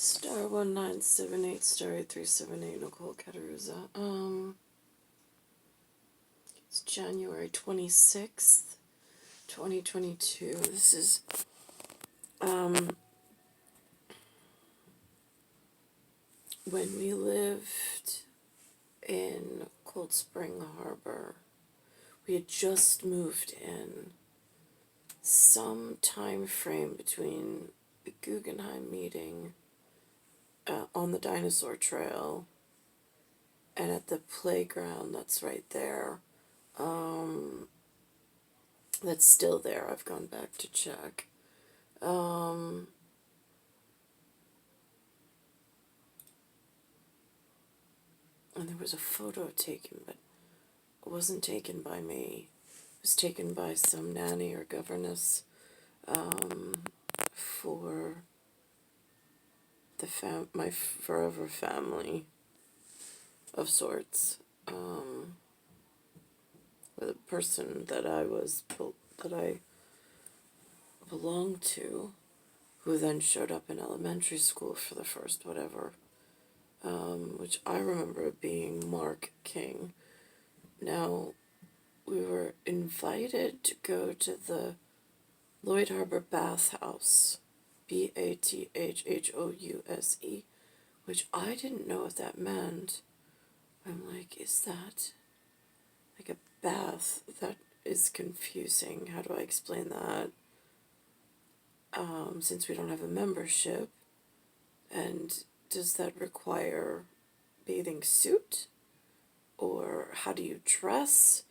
Star 1978, Star 8378, Nicole Cattaruzza. It's January 26th, 2022. This is, when we lived in Cold Spring Harbor. We had just moved in. Some time frame between the Guggenheim meeting on the dinosaur trail and at the playground that's right there. That's still there. I've gone back to check. And there was a photo taken, but it wasn't taken by me. It was taken by some nanny or governess for my forever family of sorts. With a person that I belonged to, who then showed up in elementary school for the first whatever, which I remember being Mark King. Now, we were invited to go to the Lloyd Harbor Bathhouse, Bathhouse, which I didn't know what that meant. I'm like, is that like a bath? That is confusing. How do I explain that? Since we don't have a membership, and does that require bathing suit? Or how do you dress?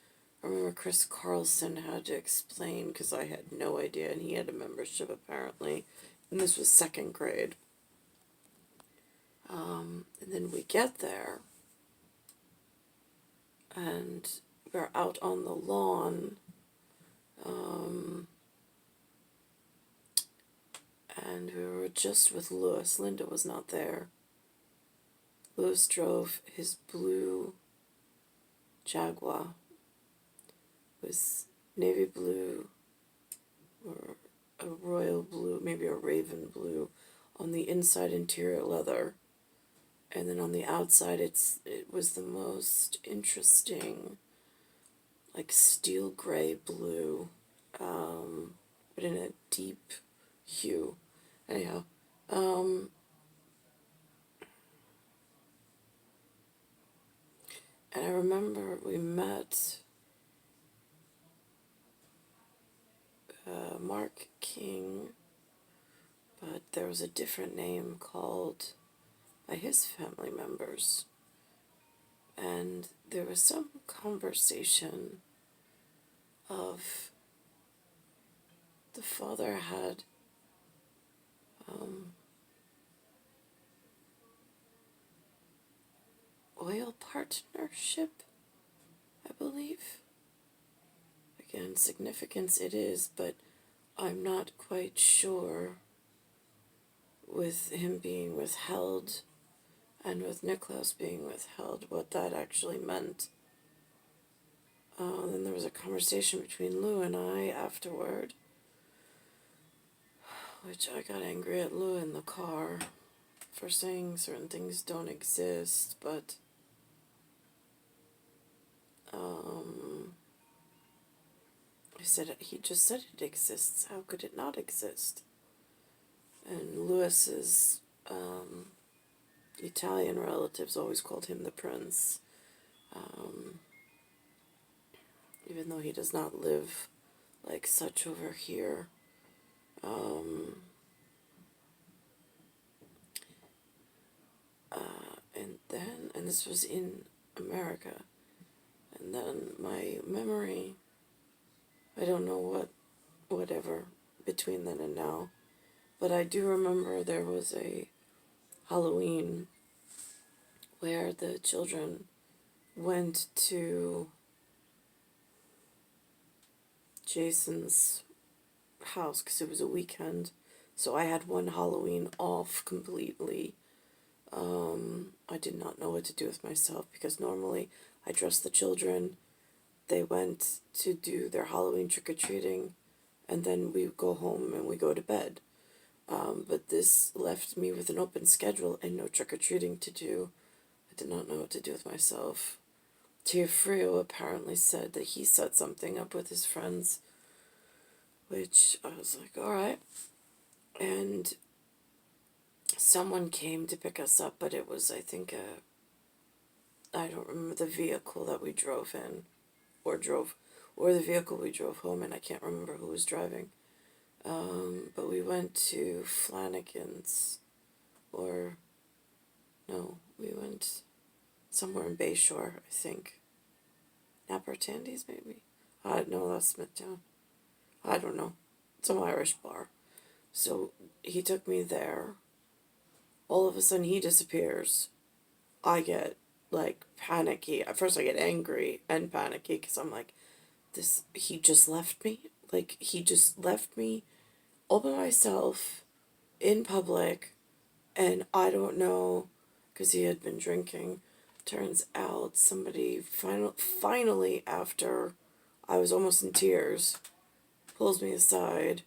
I remember Chris Carlson had to explain because I had no idea, and he had a membership apparently, and this was second grade. And then we get there, and we're out on the lawn, and we were just with Lewis. Linda was not there. Lewis drove his blue Jaguar. It was navy blue or a royal blue, maybe a raven blue on the inside, interior leather, and then on the outside it was the most interesting, like steel gray blue, but in a deep hue. Anyhow, and I remember we met Mark King, but there was a different name called by his family members. And there was some conversation of the father had oil partnership, I believe. Again, significance it is, but I'm not quite sure with him being withheld and with Nicholas being withheld what that actually meant. Then there was a conversation between Lou and I afterward, which I got angry at Lou in the car for saying certain things don't exist, but I said, he just said it exists. How could it not exist? And Lewis's Italian relatives always called him the prince, even though he does not live like such over here. And this was in America. And then my memory, I don't know whatever between then and now, but I do remember there was a Halloween where the children went to Jason's house because it was a weekend. So I had one Halloween off completely. I did not know what to do with myself because normally I dressed the children. They went to do their Halloween trick-or-treating, and then we go home and we go to bed. But this left me with an open schedule and no trick-or-treating to do. I did not know what to do with myself. Teofrio apparently said that he set something up with his friends, which I was like, alright. And someone came to pick us up, but it was, I think, I don't remember the vehicle that we drove in, or the vehicle we drove home in. I can't remember who was driving. But we went to Flanagan's, or, no, we went somewhere in Bayshore, I think. Napper Tandy's, maybe? No, that's Smithtown. I don't know. Some Irish bar. So he took me there. All of a sudden he disappears. I get, like, panicky. At first I get angry and panicky because I'm like, he just left me? Like, he just left me all by myself in public, and I don't know, because he had been drinking. Turns out somebody finally, after I was almost in tears, pulls me aside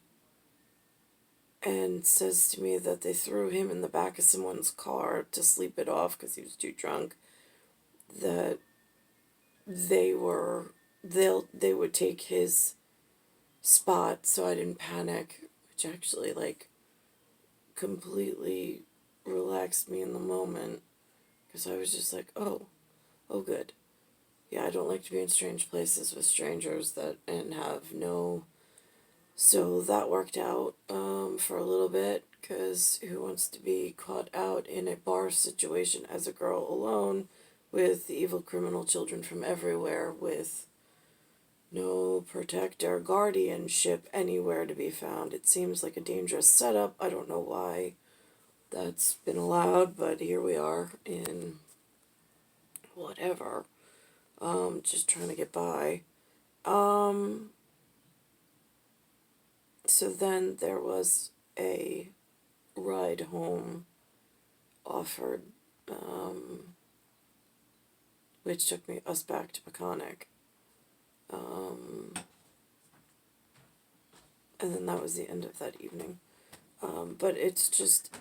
and says to me that they threw him in the back of someone's car to sleep it off because he was too drunk, that they would take his spot so I didn't panic, which actually, like, completely relaxed me in the moment, because I was just like, oh good. Yeah, I don't like to be in strange places with strangers and have no. So that worked out for a little bit, because who wants to be caught out in a bar situation as a girl alone with evil criminal children from everywhere with no protector, guardianship anywhere to be found? It seems like a dangerous setup. I don't know why that's been allowed, but here we are in whatever. Just trying to get by. So then there was a ride home offered, which took us back to Peconic. And then that was the end of that evening. But it's just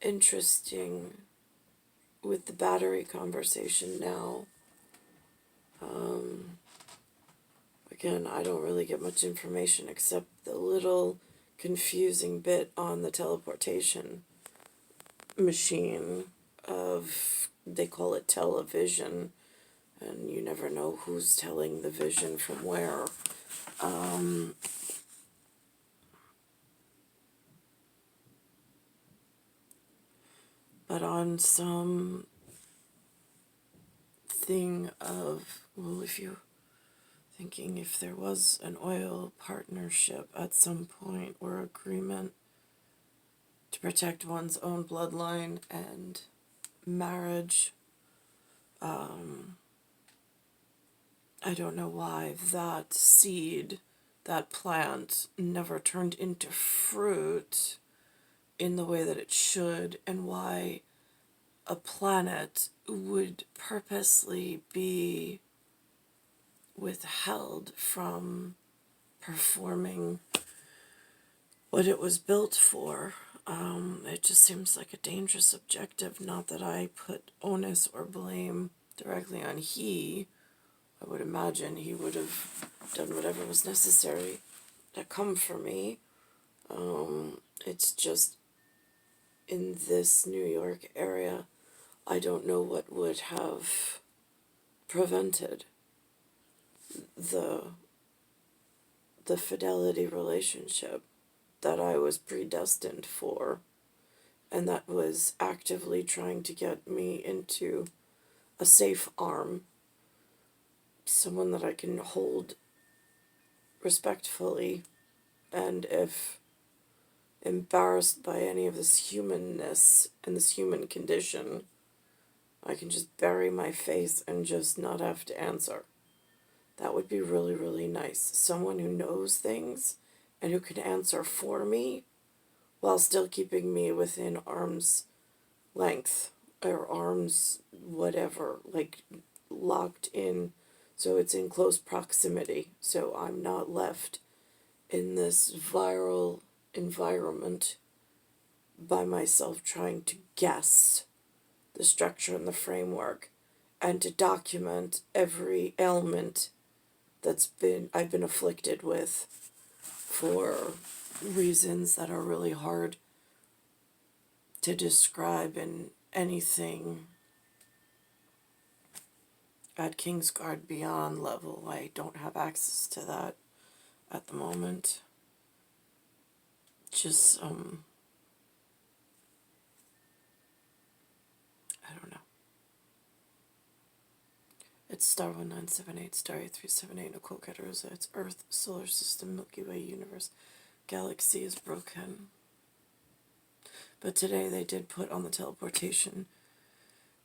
interesting with the battery conversation now. Again, I don't really get much information except the little confusing bit on the teleportation machine of, they call it television, and you never know who's telling the vision from where. But on some thing of, well, if you thinking if there was an oil partnership at some point or agreement to protect one's own bloodline and marriage, I don't know why that seed, that plant, never turned into fruit in the way that it should, and why a planet would purposely be withheld from performing what it was built for. It just seems like a dangerous objective. Not that I put onus or blame directly on he. I would imagine he would have done whatever was necessary to come for me. It's just, in this New York area, I don't know what would have prevented the fidelity relationship that I was predestined for, and that was actively trying to get me into a safe arm, someone that I can hold respectfully, and if embarrassed by any of this humanness and this human condition, I can just bury my face and just not have to answer. That would be really, really nice. Someone who knows things and who can answer for me while still keeping me within arm's length, or arm's whatever, like locked in, so it's in close proximity, so I'm not left in this viral environment by myself trying to guess the structure and the framework and to document every ailment I've been afflicted with for reasons that are really hard to describe in anything at Kingsguard Beyond level. I don't have access to that at the moment. Just, I don't know. It's star 1978, star 8378, Nicole, Cattaruzza. It's Earth, solar system, Milky Way, universe, galaxy is broken. But today they did put on the teleportation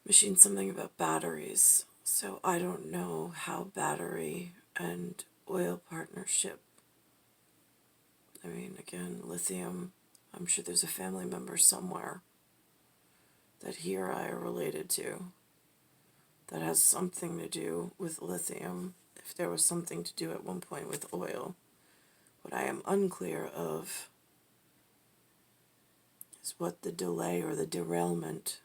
machine something about batteries. So I don't know how battery and oil partnership. I mean, again, lithium. I'm sure there's a family member somewhere that he or I are related to that has something to do with lithium, if there was something to do at one point with oil. What I am unclear of is what the delay or the derailment,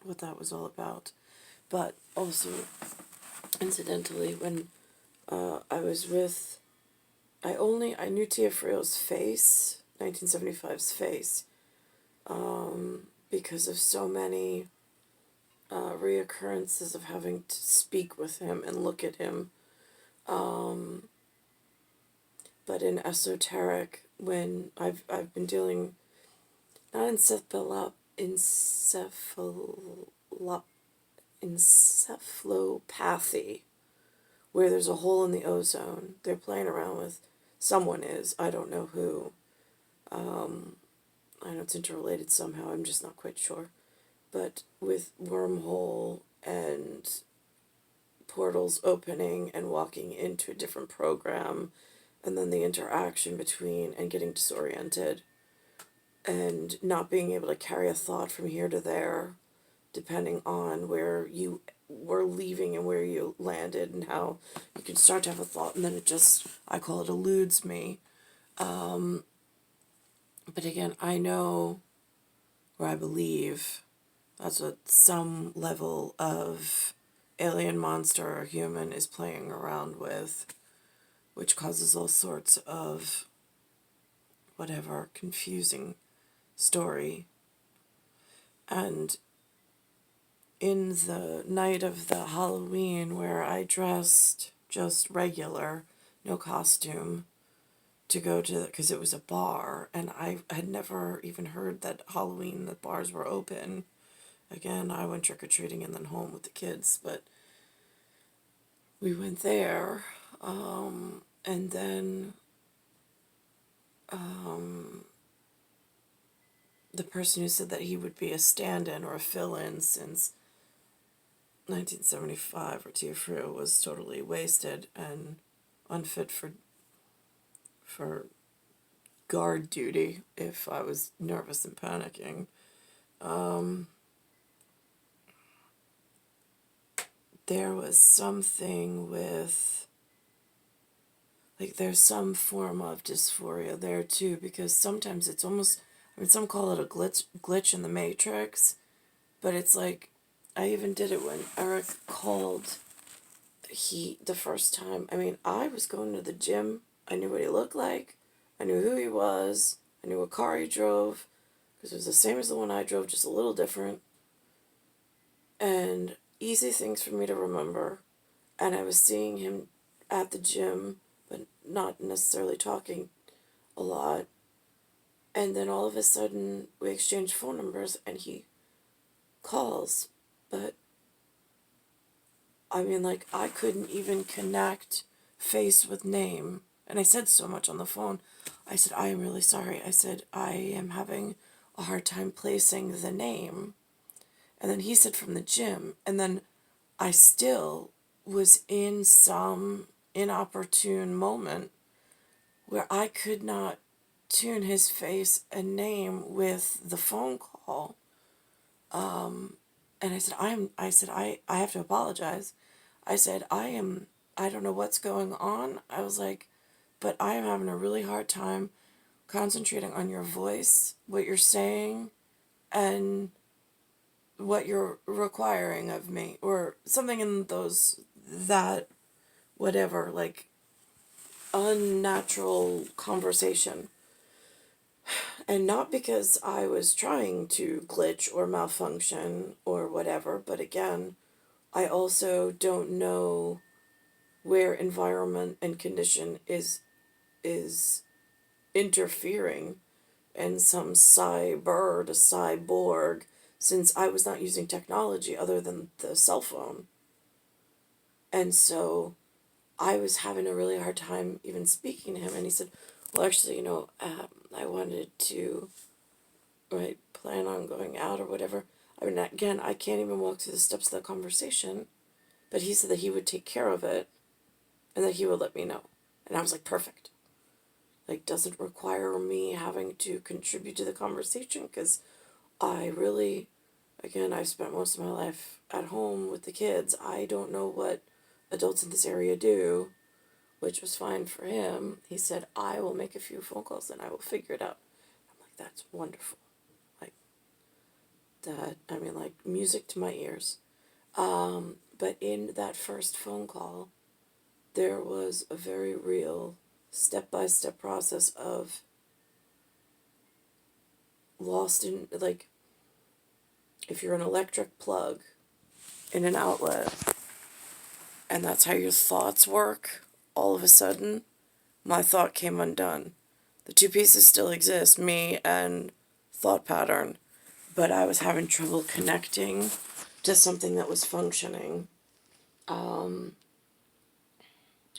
what that was all about. But also, incidentally, when I was with, I knew Teofrio's face, 1975's face, because of so many reoccurrences of having to speak with him and look at him. But in esoteric, when I've been dealing, not encephalopathy, where there's a hole in the ozone. They're playing around with, someone is, I don't know who. I know it's interrelated somehow, I'm just not quite sure. But with wormhole and portals opening and walking into a different program, and then the interaction between and getting disoriented and not being able to carry a thought from here to there, depending on where you were leaving and where you landed, and how you can start to have a thought and then it just, I call it, eludes me. But again, I know, or I believe, that's what some level of alien monster or human is playing around with, which causes all sorts of whatever confusing story. And in the night of the Halloween, where I dressed just regular, no costume, to go to, because it was a bar, and I had never even heard that Halloween the bars were open. Again, I went trick-or-treating and then home with the kids, but we went there, and then the person who said that he would be a stand-in or a fill-in since 1975 or Teofrio was totally wasted and unfit for guard duty if I was nervous and panicking. There was something with, like, there's some form of dysphoria there too, because sometimes it's almost, I mean, some call it a glitch in the matrix, but it's like, I even did it when Eric called the first time. I mean, I was going to the gym, I knew what he looked like, I knew who he was, I knew what car he drove, because it was the same as the one I drove, just a little different, and easy things for me to remember. And I was seeing him at the gym, but not necessarily talking a lot. And then all of a sudden, we exchanged phone numbers, and he calls. But, I mean, like, I couldn't even connect face with name. And I said so much on the phone. I said, I am really sorry. I said, I am having a hard time placing the name. And then he said from the gym. And then I still was in some inopportune moment where I could not tune his face and name with the phone call. And I said, I have to apologize. I said, I don't know what's going on. I was like, but I am having a really hard time concentrating on your voice, what you're saying, and what you're requiring of me, or something in that whatever, like, unnatural conversation. And not because I was trying to glitch or malfunction or whatever, but again, I also don't know where environment and condition is interfering in some cyborg, since I was not using technology other than the cell phone. And so I was having a really hard time even speaking to him. And he said, well, actually, I wanted to, right, plan on going out or whatever. I mean, again, I can't even walk through the steps of the conversation. But he said that he would take care of it and that he would let me know. And I was like, perfect. Like, doesn't require me having to contribute to the conversation, because I really, again, I've spent most of my life at home with the kids. I don't know what adults in this area do, which was fine for him. He said, I will make a few phone calls and I will figure it out. I'm like, that's wonderful. Like, that, I mean, like, music to my ears. But in that first phone call, there was a very real step-by-step process of lost in, like, if you're an electric plug in an outlet and that's how your thoughts work, all of a sudden my thought came undone. The two pieces still exist, me and thought pattern, but I was having trouble connecting to something that was functioning.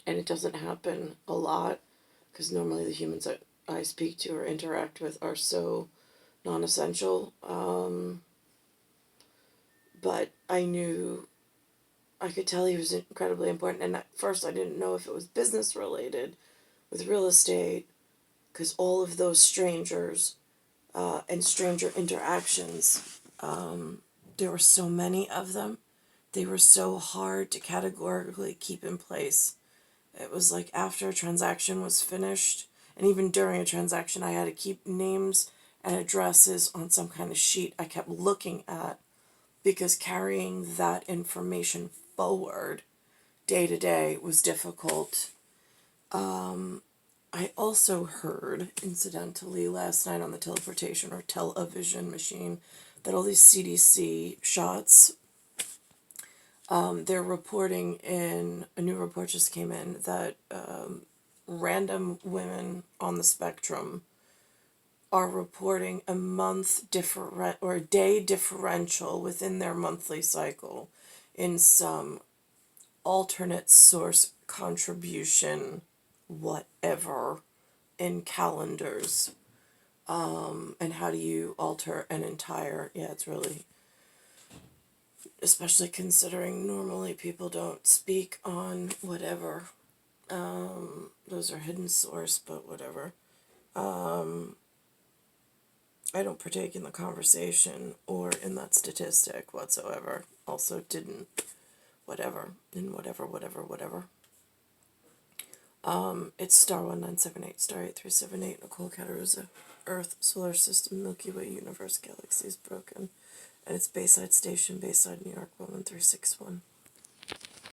And it doesn't happen a lot, because normally the humans that I speak to or interact with are so non-essential. But I could tell he was incredibly important. And at first I didn't know if it was business related with real estate, because all of those strangers and stranger interactions, there were so many of them. They were so hard to categorically keep in place. It was like after a transaction was finished, and even during a transaction, I had to keep names and addresses on some kind of sheet I kept looking at, because carrying that information forward day to day was difficult. I also heard, incidentally, last night on the teleportation or television machine, that all these CDC shots, they're reporting in, a new report just came in, that random women on the spectrum are reporting a a day differential within their monthly cycle in some alternate source contribution, whatever, in calendars. And how do you alter an entire, yeah, it's really, especially considering normally people don't speak on whatever. Those are hidden source, but whatever. I don't partake in the conversation or in that statistic whatsoever. Also didn't, whatever, in whatever. It's star 1978, star 8378, Nicole, Cattaruzza, Earth, Solar System, Milky Way, Universe, Galaxies, Broken. And it's Bayside Station, Bayside, New York, 11361.